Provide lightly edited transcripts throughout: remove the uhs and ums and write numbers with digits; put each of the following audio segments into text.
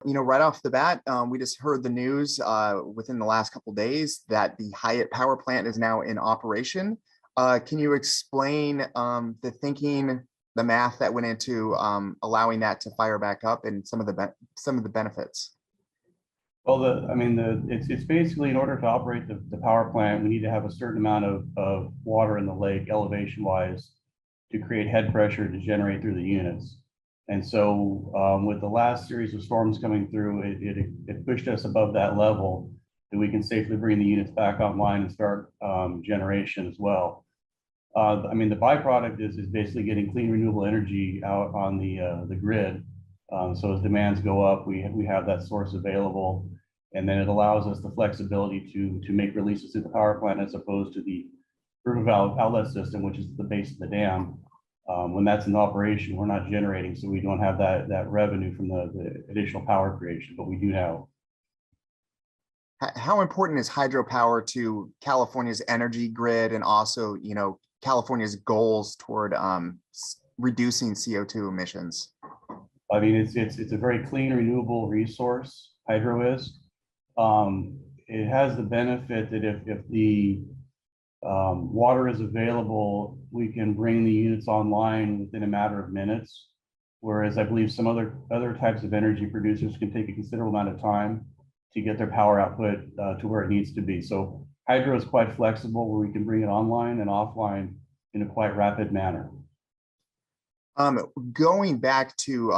Right off the bat, we just heard the news within the last couple of days that the Hyatt Power Plant is now in operation. Can you explain the thinking, the math that went into allowing that to fire back up, and some of the benefits? Well, it's basically, in order to operate the power plant, we need to have a certain amount of water in the lake, elevation wise, to create head pressure to generate through the units. And so with the last series of storms coming through, it pushed us above that level that we can safely bring the units back online and start generation as well. The byproduct is basically getting clean renewable energy out on the grid. So as demands go up, we have that source available, and then it allows us the flexibility to make releases to the power plant as opposed to the river valve outlet system, which is the base of the dam. When that's in operation, we're not generating, so we don't have that revenue from the additional power creation, but we do now. How important is hydropower to California's energy grid, and also, California's goals toward reducing CO2 emissions? It's a very clean, renewable resource. Hydro is. It has the benefit that if the water is available, we can bring the units online within a matter of minutes, whereas I believe some other types of energy producers can take a considerable amount of time to get their power output to where it needs to be. So hydro is quite flexible, where we can bring it online and offline in a quite rapid manner. Going back to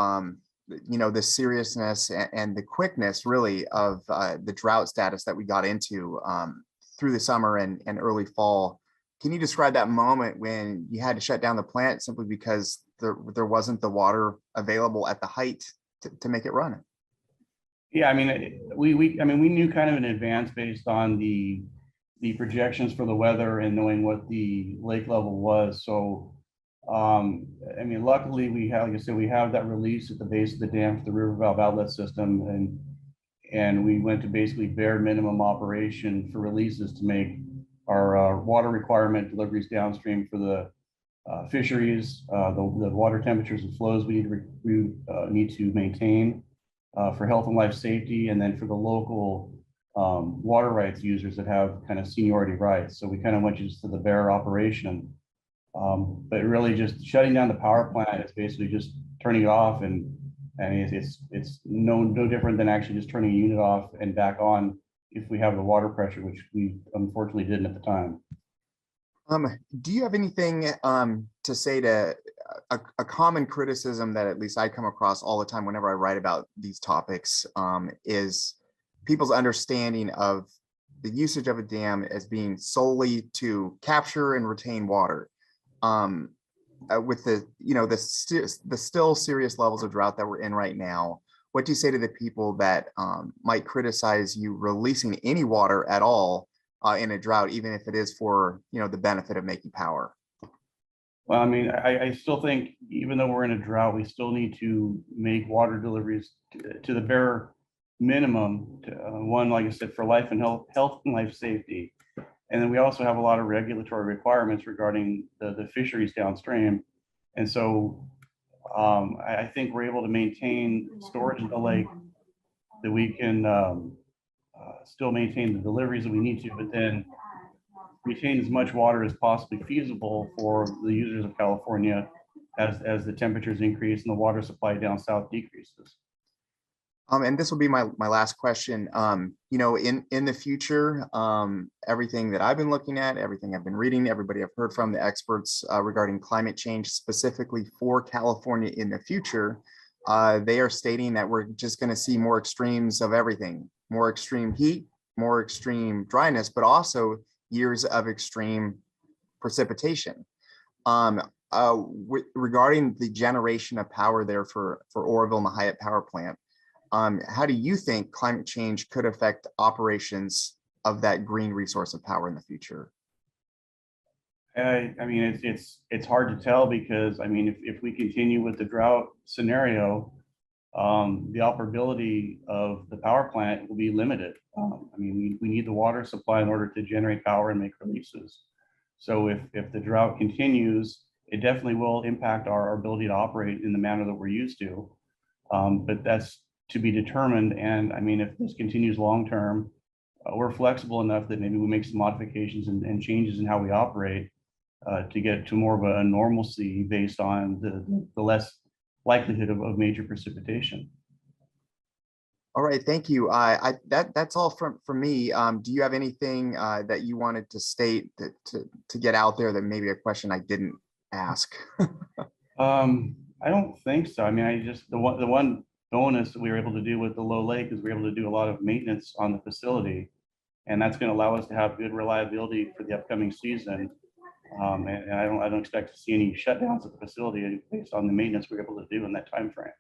the seriousness and the quickness, really, of the drought status that we got into through the summer and early fall, can you describe that moment when you had to shut down the plant simply because there wasn't the water available at the height to make it run? Yeah, we knew kind of in advance based on the projections for the weather and knowing what the lake level was. So luckily we have, like I said, we have that release at the base of the dam for the river valve outlet system, and we went to basically bare minimum operation for releases to make our water requirement deliveries downstream for the fisheries, the water temperatures and flows we need to maintain for health and life safety, and then for the local water rights users that have kind of seniority rights. So we kind of went just to the bare operation. But really just shutting down the power plant is basically just turning it off, and it's no different than actually just turning a unit off and back on if we have the water pressure, which we unfortunately didn't at the time. Do you have anything to say to a common criticism that at least I come across all the time whenever I write about these topics, is people's understanding of the usage of a dam as being solely to capture and retain water? With the still serious levels of drought that we're in right now, what do you say to the people that might criticize you releasing any water at all in a drought, even if it is for the benefit of making power? Well, I still think even though we're in a drought, we still need to make water deliveries to the bare minimum. One, like I said, for life and health and life safety. And then we also have a lot of regulatory requirements regarding the fisheries downstream. And so I think we're able to maintain storage in the lake, that we can still maintain the deliveries that we need to, but then retain as much water as possibly feasible for the users of California as the temperatures increase and the water supply down south decreases. And this will be my last question. In the future, everything that I've been looking at, everything I've been reading, everybody I've heard from, the experts regarding climate change specifically for California in the future, they are stating that we're just going to see more extremes of everything, more extreme heat, more extreme dryness, but also years of extreme precipitation. Regarding the generation of power there for Oroville and the Hyatt Power Plant, how do you think climate change could affect operations of that green resource of power in the future? It's hard to tell, because if we continue with the drought scenario, the operability of the power plant will be limited. We need the water supply in order to generate power and make releases. So if the drought continues, it definitely will impact our ability to operate in the manner that we're used to. But that's to be determined. And I mean, if this continues long-term, we're flexible enough that maybe we make some modifications and changes in how we operate to get to more of a normalcy based on the less likelihood of major precipitation. All right, thank you. That's all from me. Do you have anything that you wanted to state to get out there that maybe a question I didn't ask? I don't think so. I mean, the one bonus that we were able to do with the low lake is we were able to do a lot of maintenance on the facility, and that's going to allow us to have good reliability for the upcoming season. And I don't expect to see any shutdowns at the facility based on the maintenance we're able to do in that time frame.